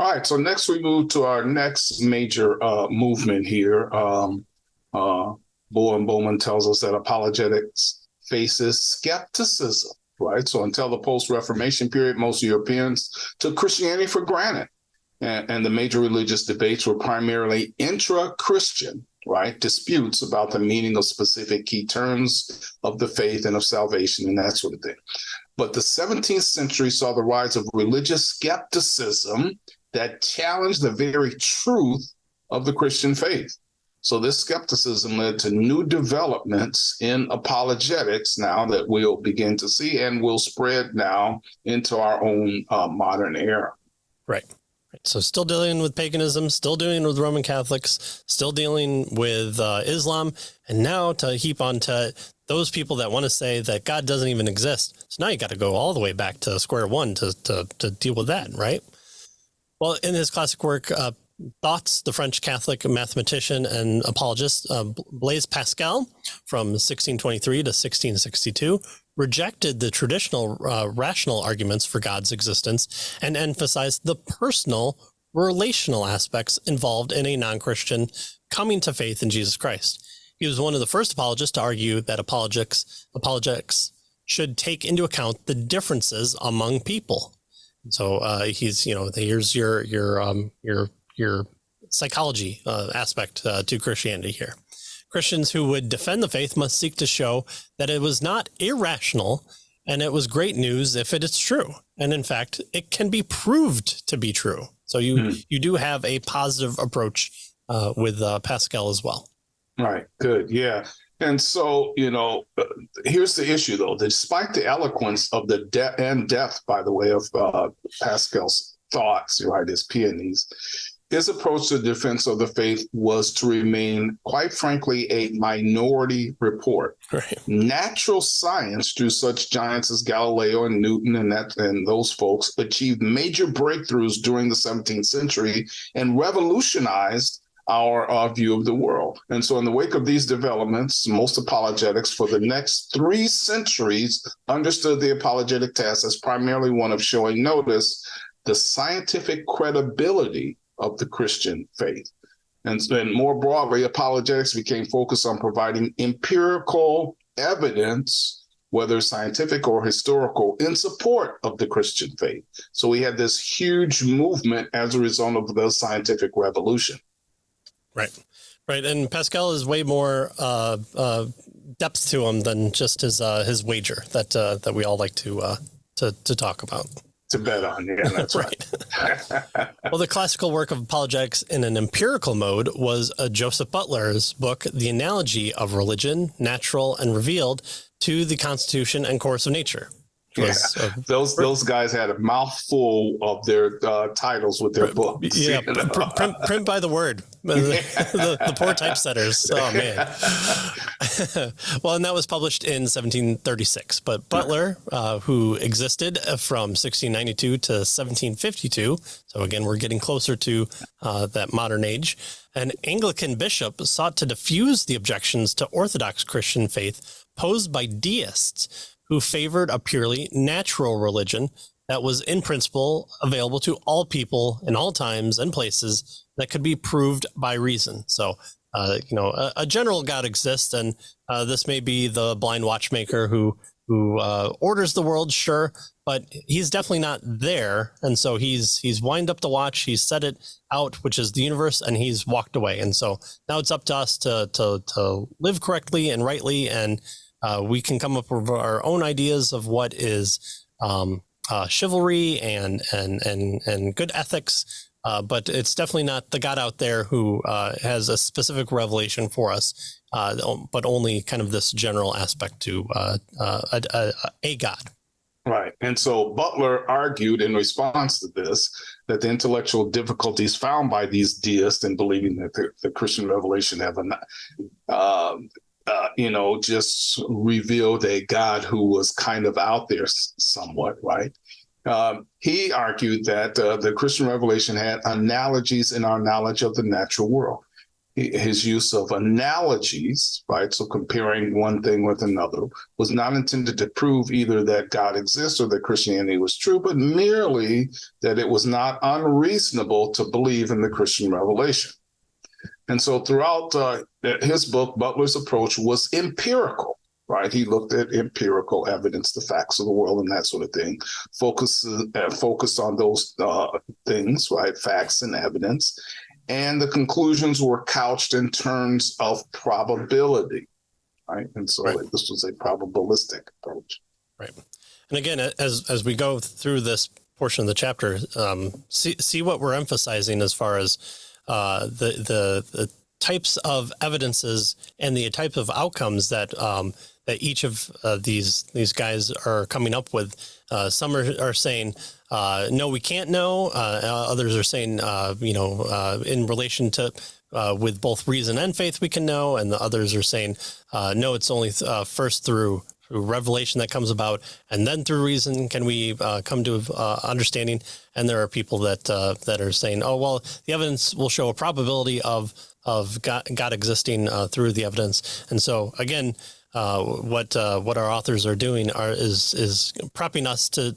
All right, so next we move to our next major movement here. Bowman tells us that apologetics faces skepticism, right? So until the post-Reformation period, most Europeans took Christianity for granted. And the major religious debates were primarily intra-Christian, right? Disputes about the meaning of specific key terms of the faith and of salvation and that sort of thing. But the 17th century saw the rise of religious skepticism that challenged the very truth of the Christian faith. So this skepticism led to new developments in apologetics now that we'll begin to see and will spread now into our own modern era. Right. So still dealing with paganism, still dealing with Roman Catholics, still dealing with Islam, and now to heap onto those people that want to say that God doesn't even exist. So now you got to go all the way back to square one to deal with that, right? Well, in his classic work, Thoughts, the French Catholic mathematician and apologist Blaise Pascal from 1623 to 1662 rejected the traditional rational arguments for God's existence and emphasized the personal, relational aspects involved in a non-Christian coming to faith in Jesus Christ. He was one of the first apologists to argue that apologetics should take into account the differences among people. So here's your psychology aspect to Christianity here. Christians who would defend the faith must seek to show that it was not irrational and it was great news if it is true. And in fact, it can be proved to be true. So you do have a positive approach with Pascal as well. Right. Good. Yeah. And so, here's the issue, though. Despite the eloquence of the depth, by the way, of Pascal's thoughts, right, his peonies, his approach to the defense of the faith was to remain, quite frankly, a minority report. Right. Natural science, through such giants as Galileo and Newton and those folks, achieved major breakthroughs during the 17th century and revolutionized our view of the world. And so in the wake of these developments, most apologetics for the next 3 centuries understood the apologetic task as primarily one of showing notice the scientific credibility of the Christian faith. And more broadly, apologetics became focused on providing empirical evidence, whether scientific or historical, in support of the Christian faith. So we had this huge movement as a result of the scientific revolution. Right. And Pascal is way more depth to him than just his wager that we all like to talk about. To bet on, yeah, that's right. Well, the classical work of apologetics in an empirical mode was Joseph Butler's book, The Analogy of Religion, Natural and Revealed, to the Constitution and Course of Nature. Yeah, those guys had a mouthful of their titles with their books. Yeah, print by the word. The poor typesetters. Oh, man. Well, and that was published in 1736. But Butler, who existed from 1692 to 1752, so again, we're getting closer to that modern age, an Anglican bishop sought to diffuse the objections to Orthodox Christian faith posed by deists who favored a purely natural religion that was in principle available to all people in all times and places that could be proved by reason. So, a general God exists, and this may be the blind watchmaker who orders the world, sure, but he's definitely not there. And so he's wind up the watch, he's set it out, which is the universe, and he's walked away. And so now it's up to us to live correctly and rightly, and we can come up with our own ideas of what is chivalry and good ethics, but it's definitely not the God out there who has a specific revelation for us, but only kind of this general aspect to a God. Right. And so Butler argued in response to this that the intellectual difficulties found by these deists in believing that the Christian revelation have just revealed a God who was kind of out there somewhat, right? He argued that the Christian revelation had analogies in our knowledge of the natural world. his use of analogies, right? So comparing one thing with another was not intended to prove either that God exists or that Christianity was true, but merely that it was not unreasonable to believe in the Christian revelation. And so throughout his book, Butler's approach was empirical, right? He looked at empirical evidence, the facts of the world and that sort of thing, focused on those things, right? Facts and evidence. And the conclusions were couched in terms of probability, right? And so this was a probabilistic approach. Right. And again, as we go through this portion of the chapter, see what we're emphasizing as far as the types of evidences and the type of outcomes that that each of these guys are coming up with. Some are saying, no, we can't know. Others are saying, in relation to with both reason and faith, we can know. And the others are saying, no, it's only first through revelation that comes about, and then through reason can we come to understanding. And there are people that are saying, oh, well, the evidence will show a probability of God existing through the evidence. And so again, what our authors are doing is prepping us to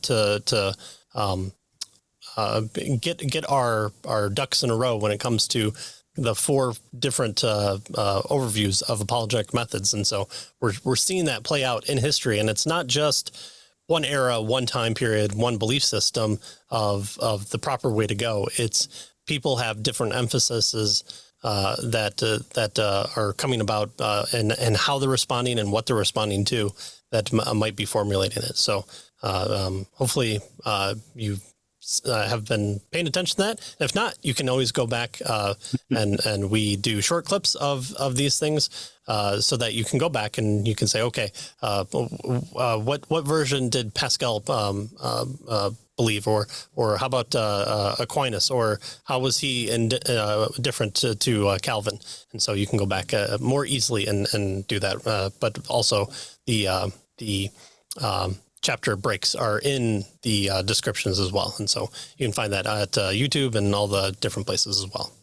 get our ducks in a row when it comes to the four different overviews of apologetic methods. And so we're seeing that play out in history, and it's not just one era, one time period, one belief system of the proper way to go. It's people have different emphases that are coming about and how they're responding and what they're responding to that might be formulating it. So hopefully you have been paying attention to that. If not, you can always go back and we do short clips of these things so that you can go back and you can say, okay, what version did Pascal believe, or how about Aquinas, or how was he different to Calvin? And so you can go back more easily and do that. But also the chapter breaks are in the descriptions as well. And so you can find that at YouTube and all the different places as well.